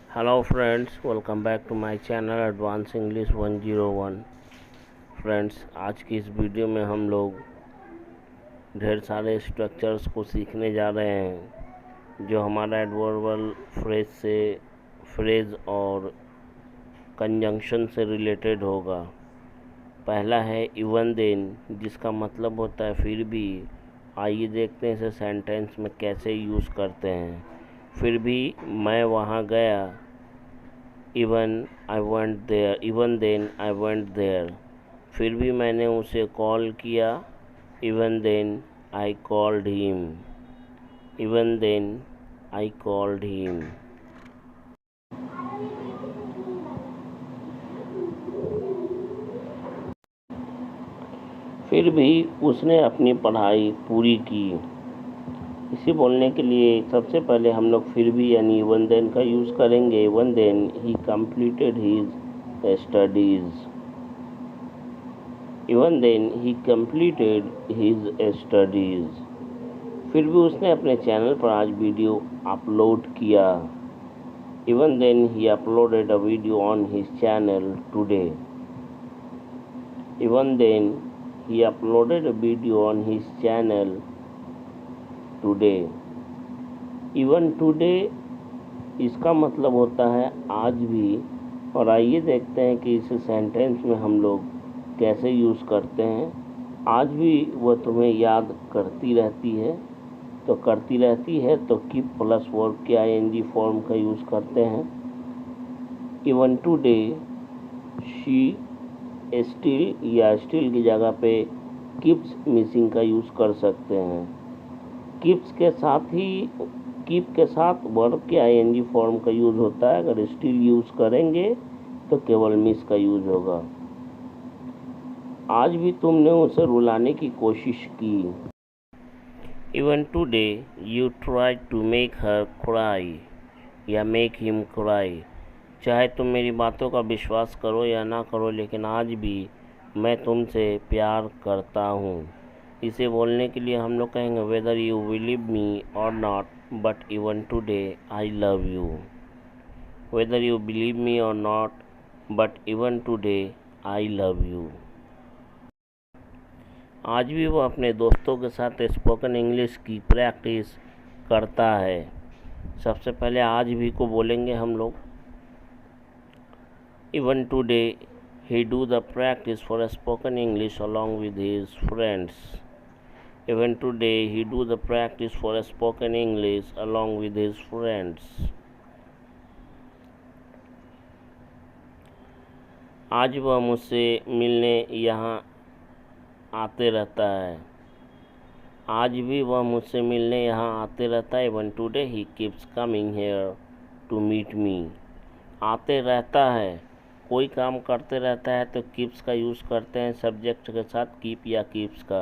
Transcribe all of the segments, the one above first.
Hello friends, welcome back to my channel Advanced English 101। Friends, आज की इस video में हम लोग ढेर सारे स्ट्रक्चर्स को सीखने जा रहे हैं जो हमारा एडवर्बल फ्रेज और कंजंक्शन से रिलेटेड होगा। पहला है इवन देन, जिसका मतलब होता है फिर भी। आइए देखते हैं इसे सेंटेंस में कैसे यूज़ करते हैं। फिर भी मैं वहाँ गया, even then I went there. फिर भी मैंने उसे कॉल किया, even then I called him. Even then I called him. फिर भी उसने अपनी पढ़ाई पूरी की। इसे बोलने के लिए सबसे पहले हम लोग फिर भी यानी इवन देन का यूज़ करेंगे। Even then he completed his studies. Even then he completed his studies. फिर भी उसने अपने चैनल पर आज वीडियो अपलोड किया। Even then he uploaded a video on his channel today. Even then he uploaded a video on his channel today. Even today इसका मतलब होता है आज भी। और आइए देखते हैं कि इस सेंटेंस में हम लोग कैसे यूज़ करते हैं। आज भी वह तुम्हें याद करती रहती है, तो करती रहती है तो कीप प्लस वर्ब के आईएनजी फॉर्म का यूज़ करते हैं। इवन टुडे शी स्टिल या स्टिल की जगह पे कीप्स मिसिंग का यूज़ कर सकते हैं। कीप्स के साथ ही कीप के साथ वर्ब के आईएनजी फॉर्म का यूज़ होता है। अगर स्टिल यूज़ करेंगे तो केवल मिस का यूज़ होगा। आज भी तुमने उसे रुलाने की कोशिश की। Even today you try to make her cry या मेक हिम क्राई। चाहे तुम मेरी बातों का विश्वास करो या ना करो, लेकिन आज भी मैं तुमसे प्यार करता हूँ। इसे बोलने के लिए हम लोग कहेंगे weather you believe me or not, but even today I love you. Whether you believe me or not, but even today I love you. आज भी वो अपने दोस्तों के साथ स्पोकन इंग्लिश की प्रैक्टिस करता है। सबसे पहले आज भी को बोलेंगे हम लोग। Even today he do the practice for spoken English along with his friends. Even today he do the practice for spoken English along with his friends. आज वह मुझसे मिलने यहाँ आते रहता है। आज भी वह मुझसे मिलने यहाँ आते रहता है। Even today he keeps coming here to meet me. आते रहता है, कोई काम करते रहता है तो कीप्स का यूज़ करते हैं सब्जेक्ट के साथ, कीप या कीप्स का।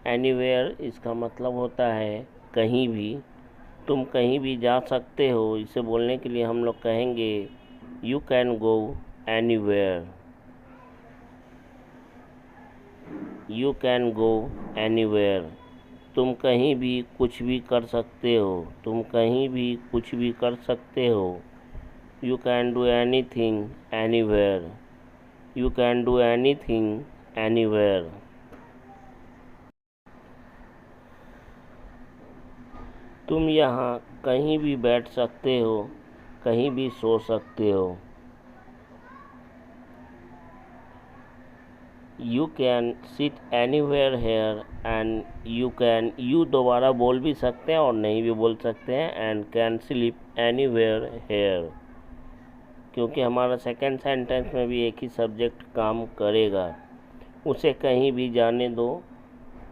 एनीवेयर इसका मतलब होता है कहीं भी। तुम कहीं भी जा सकते हो। इसे बोलने के लिए हम लोग कहेंगे you can go anywhere. You can go anywhere. तुम कहीं भी कुछ भी कर सकते हो। तुम कहीं भी कुछ भी कर सकते हो। You can do anything anywhere. You can do anything anywhere. तुम यहाँ कहीं भी बैठ सकते हो, कहीं भी सो सकते हो। You can sit anywhere here and you दोबारा बोल भी सकते हैं और नहीं भी बोल सकते हैं and can sleep anywhere here, क्योंकि हमारा सेकंड सेंटेंस में भी एक ही सब्जेक्ट काम करेगा। उसे कहीं भी जाने दो।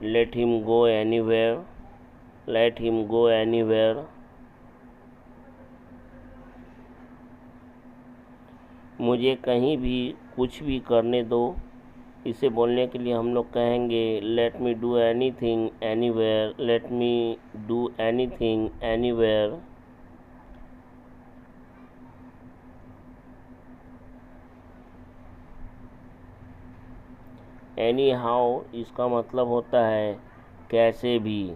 Let him go anywhere. Let him go anywhere. मुझे कहीं भी कुछ भी करने दो। इसे बोलने के लिए हम लोग कहेंगे let me do anything anywhere. Let me do anything anywhere. Any how इसका मतलब होता है कैसे भी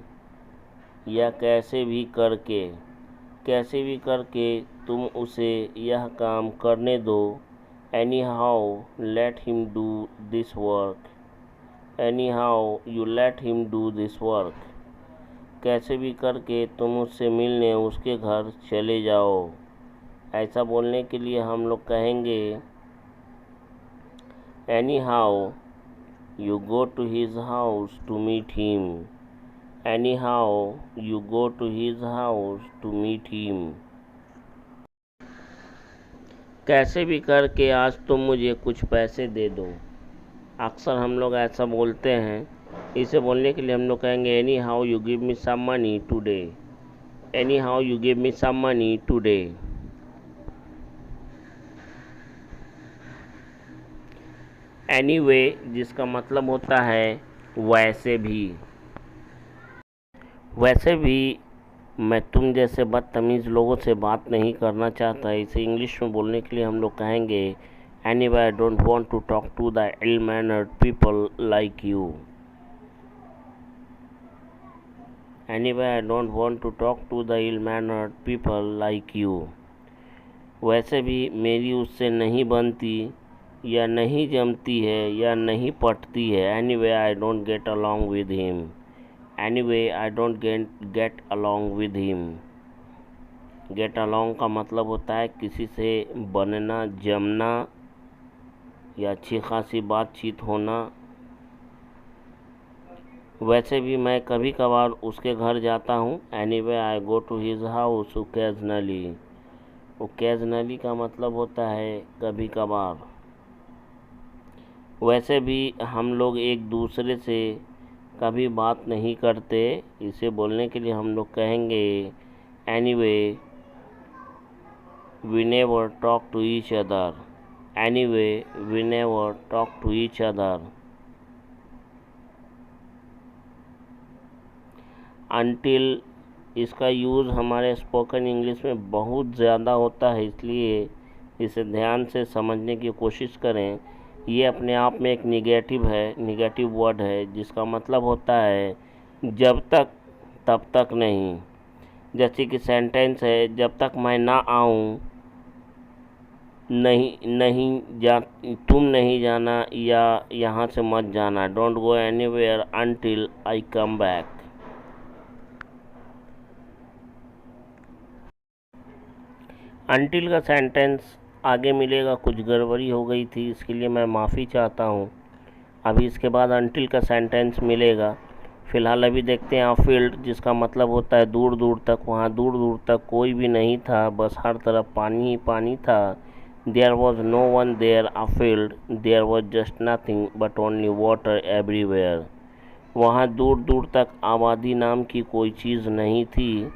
या कैसे भी करके। कैसे भी करके तुम उसे यह काम करने दो। Any how let him do this work. Any how you let him do this work. कैसे भी करके तुम उससे मिलने उसके घर चले जाओ। ऐसा बोलने के लिए हम लोग कहेंगे anyhow you go to his house to meet him. Anyhow you go to his house to meet him. कैसे भी करके आज तुम मुझे कुछ पैसे दे दो। अक्सर हम लोग ऐसा बोलते हैं। इसे बोलने के लिए हम लोग कहेंगे anyhow you give me some money today. Anyhow you give me some money today. Anyway जिसका मतलब होता है वैसे भी। वैसे भी मैं तुम जैसे बदतमीज़ लोगों से बात नहीं करना चाहता। इसे इंग्लिश में बोलने के लिए हम लोग कहेंगे anyway I don't want to talk to the ill mannered people like you. Anyway I don't want to talk to the ill mannered people like you. वैसे भी मेरी उससे नहीं बनती या नहीं जमती है या नहीं पटती है। Anyway I don't get along with him. Anyway I don't get along with him. Get along का मतलब होता है किसी से बनना, जमना या अच्छी खासी बातचीत होना। वैसे भी मैं कभी कभार उसके घर जाता हूँ। Anyway I go to his house occasionally. Occasionally का मतलब होता है कभी कभार। वैसे भी हम लोग एक दूसरे से कभी बात नहीं करते। इसे बोलने के लिए हम लोग कहेंगे anyway we never talk to each other. Anyway we never talk to each other. Until इसका यूज़ हमारे स्पोकन इंग्लिश में बहुत ज़्यादा होता है, इसलिए इसे ध्यान से समझने की कोशिश करें। ये अपने आप में एक निगेटिव वर्ड है जिसका मतलब होता है जब तक तब तक नहीं। जैसे कि सेंटेंस है जब तक मैं ना आऊँ तुम नहीं जाना या यहाँ से मत जाना। Don't go anywhere until I come back. Until का सेंटेंस आगे मिलेगा, कुछ गड़बड़ी हो गई थी, इसके लिए मैं माफ़ी चाहता हूँ। अभी इसके बाद अनटिल का सेंटेंस मिलेगा। फ़िलहाल अभी देखते हैं फील्ड, जिसका मतलब होता है दूर दूर तक। वहाँ दूर दूर तक कोई भी नहीं था, बस हर तरफ पानी ही पानी था। There was no one there a field, there was just nothing but only water everywhere. वहाँ दूर दूर तक आबादी नाम की कोई चीज़ नहीं थी।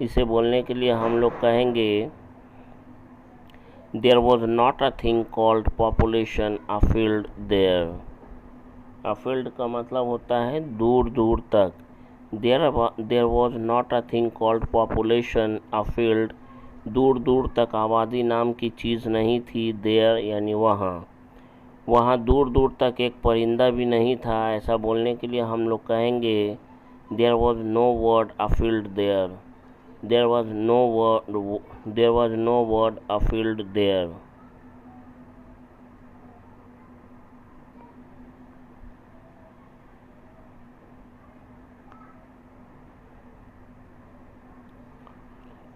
इसे बोलने के लिए हम लोग कहेंगे There was not a thing called population afield there. Afield का मतलब होता है दूर दूर तक। There was not a thing called population afield. दूर दूर तक आबादी नाम की चीज़ नहीं थी। there यानी वहाँ। वहाँ दूर दूर तक एक परिंदा भी नहीं था। ऐसा बोलने के लिए हम लोग कहेंगे There was no word afield there. There was no word afield there.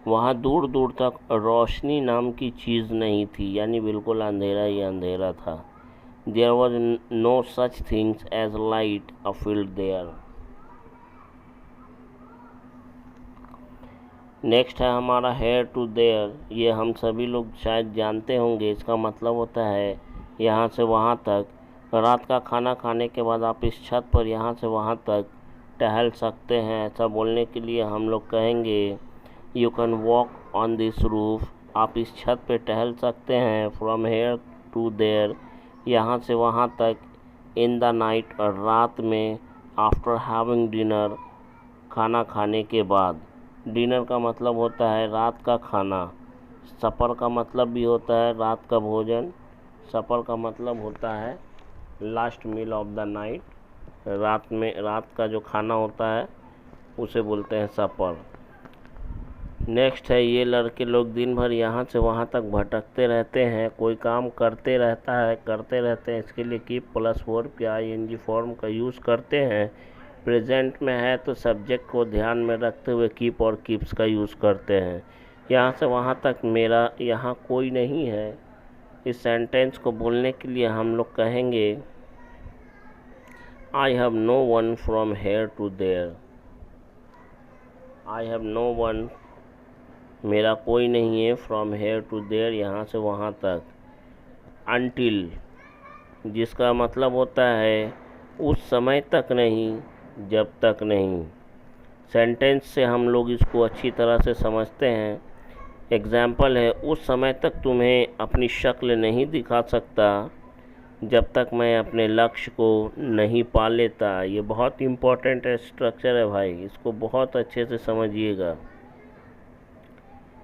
वहाँ दूर दूर तक रोशनी नाम की चीज़ नहीं थी, यानी बिल्कुल अंधेरा ही अंधेरा था। There was no such things as light afield there. Next है हमारा हेयर टू देयर। ये हम सभी लोग शायद जानते होंगे। इसका मतलब होता है यहाँ से वहाँ तक। रात का खाना खाने के बाद आप इस छत पर यहाँ से वहाँ तक टहल सकते हैं। ऐसा बोलने के लिए हम लोग कहेंगे you can walk on this roof. आप इस छत पे टहल सकते हैं। फ्रॉम हेयर टू देयर, यहाँ से वहाँ तक। इन द नाइट, रात में। आफ्टर हैविंग डिनर, खाना खाने के बाद। डिनर का मतलब होता है रात का खाना। सफ़र का मतलब भी होता है रात का भोजन। सफ़र का मतलब होता है last mile of the night. रात का जो खाना होता है उसे बोलते हैं सफ़र। नेक्स्ट है, ये लड़के लोग दिन भर यहाँ से वहाँ तक भटकते रहते हैं, कोई काम करते रहते हैं। इसके लिए कीप प्लस वर्ब के आईएनजी फॉर्म का यूज़ करते हैं। प्रेजेंट में है तो सब्जेक्ट को ध्यान में रखते हुए कीप और कीप्स का यूज़ करते हैं। यहाँ से वहाँ तक मेरा यहाँ कोई नहीं है। इस सेंटेंस को बोलने के लिए हम लोग कहेंगे I have no one from here to there. I have no one, मेरा कोई नहीं है, फ्रॉम हेयर टू देयर, यहाँ से वहाँ तक। अनटिल, जिसका मतलब होता है उस समय तक नहीं, जब तक नहीं। सेंटेंस से हम लोग इसको अच्छी तरह से समझते हैं। एग्जाम्पल है, उस समय तक तुम्हें अपनी शक्ल नहीं दिखा सकता जब तक मैं अपने लक्ष्य को नहीं पा लेता। ये बहुत इम्पोर्टेंट स्ट्रक्चर है भाई, इसको बहुत अच्छे से समझिएगा।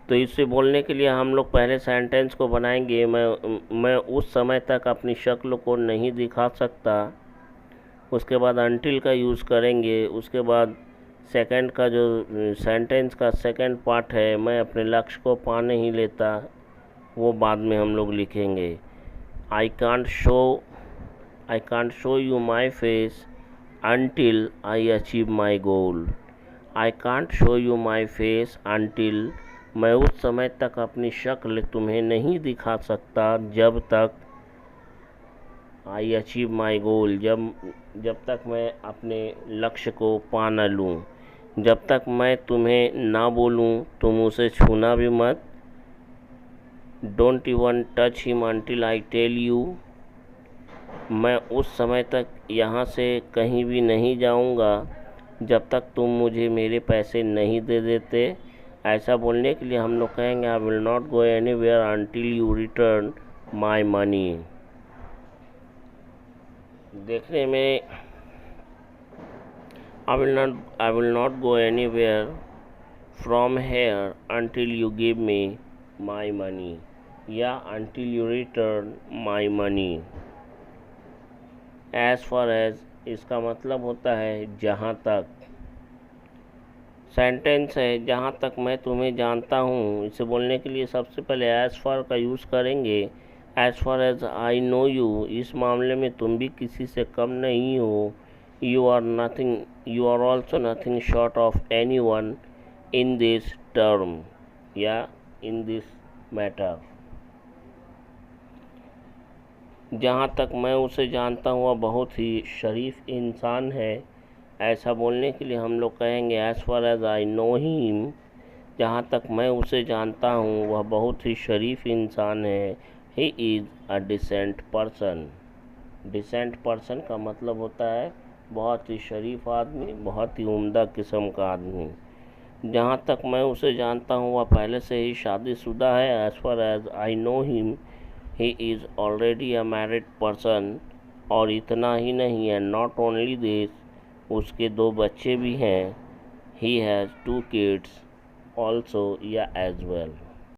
तो इसे बोलने के लिए हम लोग पहले सेंटेंस को बनाएंगे, मैं उस समय तक अपनी शक्ल को नहीं दिखा सकता। उसके बाद अनटिल का यूज़ करेंगे। उसके बाद सेकंड का जो सेंटेंस का सेकंड पार्ट है, मैं अपने लक्ष्य को पा नहीं लेता, वो बाद में हम लोग लिखेंगे। I can't show you my face until I achieve my goal. I can't show you my face until, मैं उस समय तक अपनी शक्ल तुम्हें नहीं दिखा सकता जब तक आई अचीव माई गोल, जब तक मैं अपने लक्ष्य को पा न लूँ। जब तक मैं तुम्हें ना बोलूँ तुम उसे छूना भी मत। Don't even touch him until I tell you, मैं उस समय तक यहाँ से कहीं भी नहीं जाऊँगा जब तक तुम मुझे मेरे पैसे नहीं दे देते। ऐसा बोलने के लिए हम लोग कहेंगे I will not go anywhere until you return my money. देखने में I will not go anywhere from here until you give me my money, या until you return my money. As far as, इसका मतलब होता है जहाँ तक। Sentence है, जहाँ तक मैं तुम्हें जानता हूँ। इसे बोलने के लिए सबसे पहले एज फार का यूज़ करेंगे। As far as I know you, इस मामले में तुम भी किसी से कम नहीं हो। You are also nothing short of any one in this term, या इन दिस मैटर। जहाँ तक मैं उसे जानता हूँ वह बहुत ही शरीफ इंसान है। ऐसा बोलने के लिए हम लोग कहेंगे as far as I know him, जहाँ तक मैं उसे जानता हूँ वह बहुत ही शरीफ इंसान है। He is a decent person. Decent person का मतलब होता है बहुत ही शरीफ आदमी, बहुत ही उम्दा किस्म का आदमी। जहाँ तक मैं उसे जानता हूँ वह पहले से ही शादीशुदा है। As far as I know him he is already a married person. और इतना ही नहीं है, नॉट ओनली दिस, उसके 2 बच्चे भी हैं। ही हैज़ 2 किड्स ऑल्सो, या एज वेल।